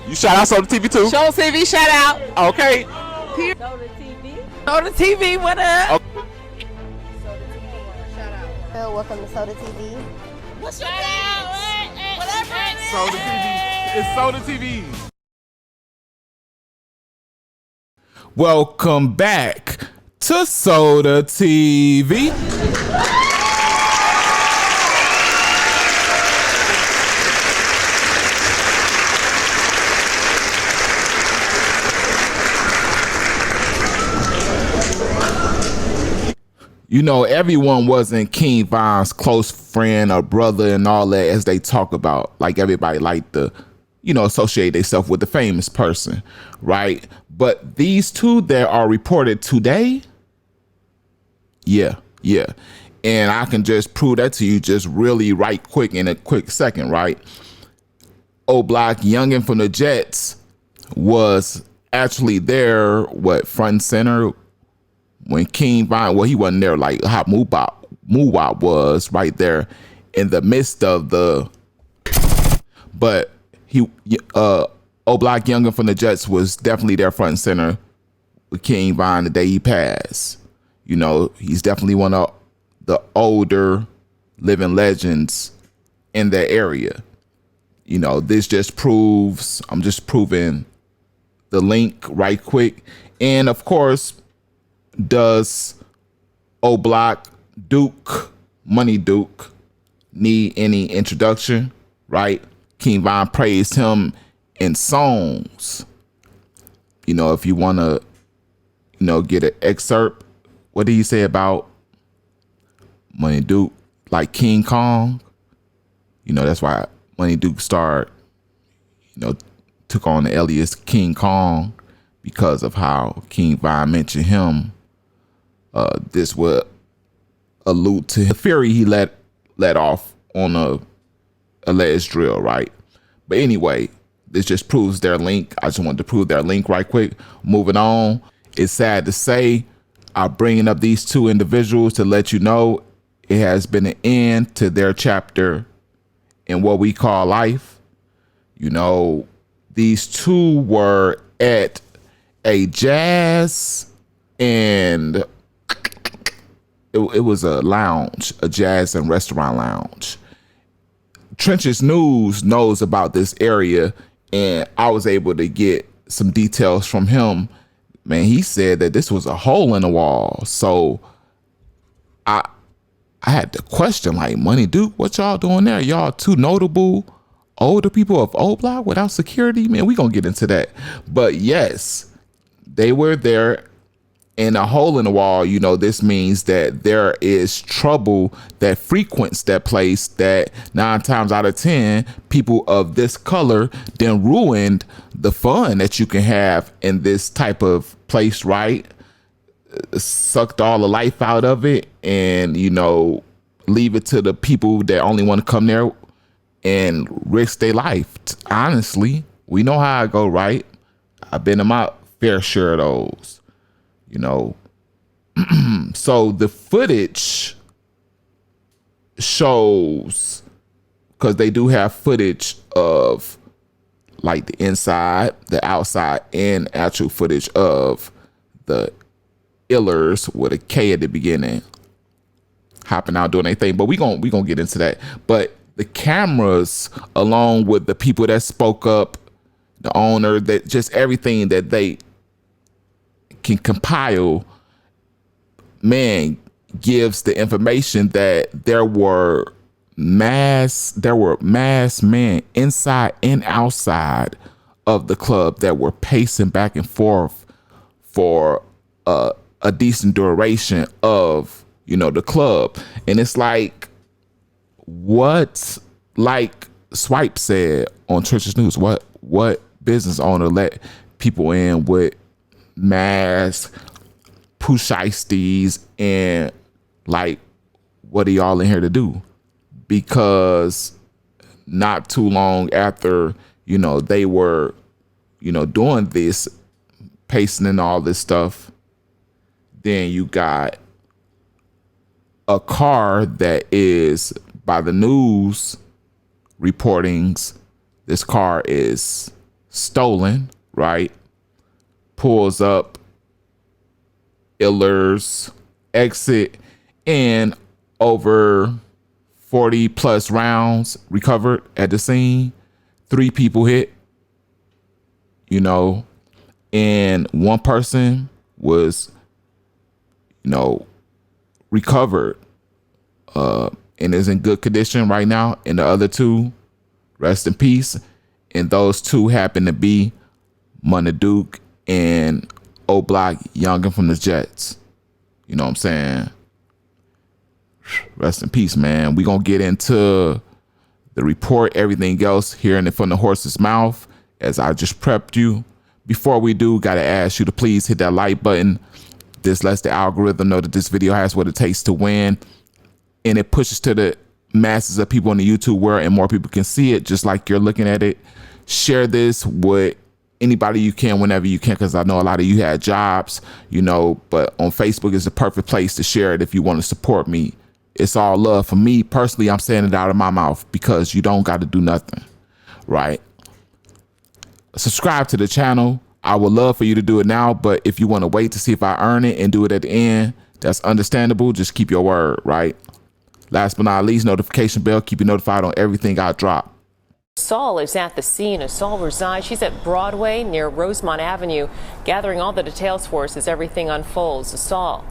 You shout out Soda TV too? Show TV shout out. Okay. Soda TV. Soda TV, what up? Okay. Soda TV. Shout out. Welcome to Soda TV. What's your name? Whatever it is. Soda TV. It's Soda TV. Welcome back to Soda TV. You know, everyone wasn't King Von's close friend or brother and all that, as they talk about. Like, everybody liked to, associate themselves with the famous person, right? But these two that are reported today, yeah. And I can just prove that to you just really right quick in a quick second, right? O-Block Yungin from the Jets was actually there, front and center, when King Von, he wasn't there like how Muwop was right there in the midst of the, but O-Block Yungin from the Jets was definitely there front and center with King Von the day he passed. He's definitely one of the older living legends in that area. This just proves, I'm just proving the link right quick. And of course, does O-Block Money Duke need any introduction, right? King Von praised him in songs. If you want to, get an excerpt, what did he say about Money Duke? Like King Kong, that's why Money Duke started, took on the alias King Kong because of how King Von mentioned him. This would allude to the theory he let off on a alleged drill, right? But anyway, this just proves their link. I just wanted to prove their link right quick. Moving on. It's sad to say, I'm bringing up these two individuals to let you know it has been an end to their chapter in what we call life. These two were at a jazz and it was a lounge, a jazz and restaurant lounge. Trenches News knows about this area, and I was able to get some details from him. Man, he said that this was a hole in the wall. So I had to question, like, Money Duke, what y'all doing there? Y'all two notable older people of O-Block without security? Man, we gonna get into that. But yes, they were there in a hole in the wall. This means that there is trouble that frequents that place, that 9 times out of 10 people of this color then ruined the fun that you can have in this type of place, right? Sucked all the life out of it and, leave it to the people that only want to come there and risk their life. Honestly, we know how I go, right? I've been in my fair share of those. So the footage shows, because they do have footage of like the inside, the outside, and actual footage of the Illers with a K at the beginning hopping out doing their thing. But we gonna get into that. But the cameras, along with the people that spoke up, the owner, that just everything that they can compile, man, gives the information that there were mass men inside and outside of the club that were pacing back and forth for a decent duration of the club. And it's like, what, like Swipe said on Trenches News, what business owner let people in with mask, pushisties, and like, what are y'all in here to do? Because not too long after, they were, doing this, pacing and all this stuff, then you got a car that is, by the news reportings, this car is stolen, right? Pulls up Iller's exit, and over 40 plus rounds recovered at the scene. 3 people hit, you know, and 1 person was, you know, recovered and is in good condition right now. And the other 2, rest in peace. And those 2 happen to be Munna and O'Block Yungin from the Jets. You know what I'm saying? Rest in peace, man. We gonna get into the report, everything else, hearing it from the horse's mouth, as I just prepped you. Before we do, gotta ask you to please hit that like button. This lets the algorithm know that this video has what it takes to win, and it pushes to the masses of people in the YouTube world, and more people can see it just like you're looking at it. Share this with anybody you can whenever you can, because I know a lot of you had jobs, you know, but on Facebook is the perfect place to share it if you want to support me. It's all love. For me personally, I'm saying it out of my mouth because you don't got to do nothing, right? Subscribe to the channel. I would love for you to do it now, but if you want to wait to see if I earn it and do it at the end, that's understandable. Just keep your word, right? Last but not least, notification bell. Keep you notified on everything I drop. Saul is at the scene as Saul resides. She's at Broadway near Rosemont Avenue, gathering all the details for us as everything unfolds. Saul.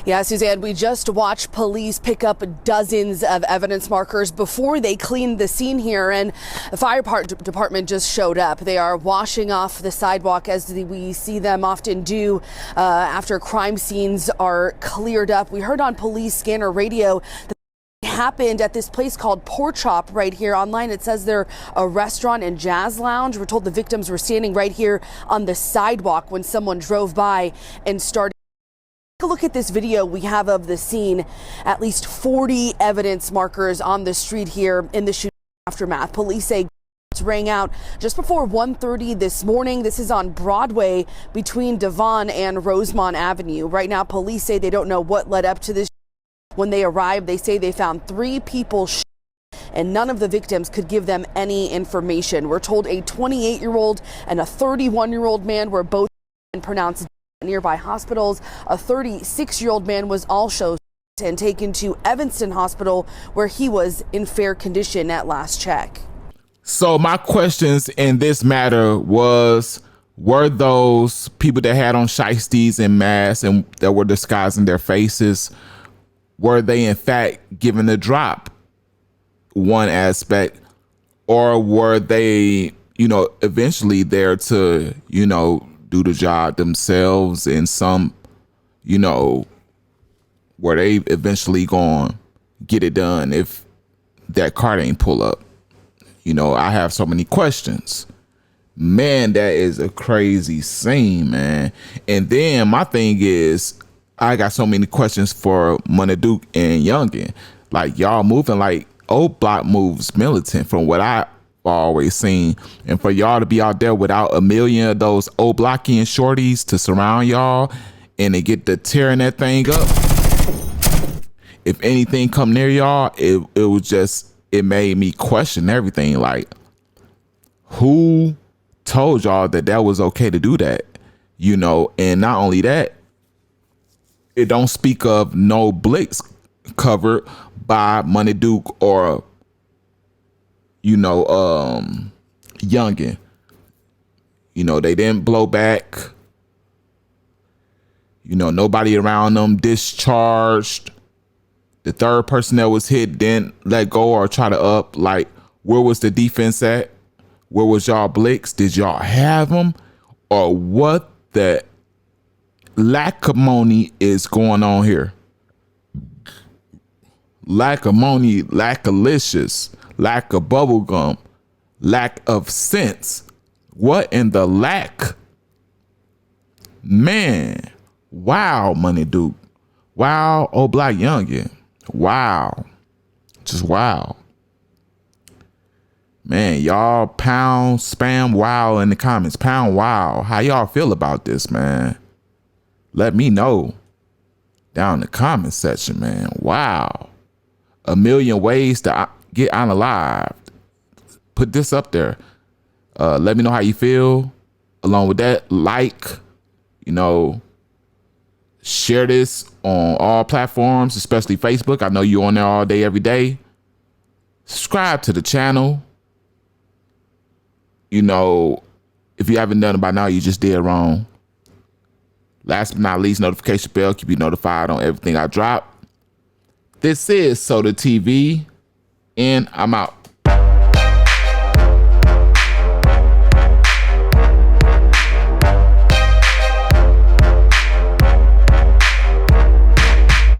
Yeah, Suzanne, we just watched police pick up dozens of evidence markers before they cleaned the scene here, and the fire department just showed up. They are washing off the sidewalk, as we see them often do after crime scenes are cleared up. We heard on police scanner radio that happened at this place called Pork Chop right here. Online it says they're a restaurant and jazz lounge. We're told the victims were standing right here on the sidewalk when someone drove by and started. Take a look at this video we have of the scene. At least 40 evidence markers on the street here in the shooting aftermath. Police say rang out just before 1:30 this morning. This is on Broadway between Devon and Rosemont Avenue. Right now, police say they don't know what led up to this. When they arrived, they say they found 3 people shot, and none of the victims could give them any information. We're told a 28-year-old and a 31-year-old man were both pronounced dead at nearby hospitals. A 36-year-old man was also shot and taken to Evanston Hospital, where he was in fair condition at last check. So my questions in this matter was, were those people that had on shiesties and masks and that were disguising their faces, were they in fact given the drop? One aspect, or were they, you know, eventually there to, you know, do the job themselves, and some, you know, were they eventually going to get it done if that car ain't pull up? You know, I have so many questions. Man, that is a crazy scene, man. And then my thing is, I got so many questions for Munna and Yungin. Like, y'all moving like Old Block moves militant from what I've always seen. And for y'all to be out there without a million of those Old Blockian shorties to surround y'all and to get to tearing that thing up. If anything come near y'all, it was just, it made me question everything. Like, who told y'all that that was okay to do that? You know, and not only that, it don't speak of no blicks covered by Munna or, you know, Yungin. You know, they didn't blow back. You know, nobody around them discharged. The third person that was hit didn't let go or try to up. Like, where was the defense at? Where was y'all blicks? Did y'all have them? Or what the lack-a-money is going on here? Lack-a-money, lack-a-licious, lack of bubblegum, lack of sense. What in the lack? Man, wow, Munna. Wow, Old Black Yungin. Wow. Just wow. Man, y'all pound spam wow in the comments. Pound wow. How y'all feel about this, man? Let me know down in the comment section, man. Wow. A million ways to get unalived. put this up there. Let me know how you feel. Along with that, share this on all platforms, especially Facebook. I know you're on there all day, every day. Subscribe to the channel. If you haven't done it by now, you just did wrong. Last but not least, notification bell. Keep you notified on everything I drop. This is Soda TV, and I'm out.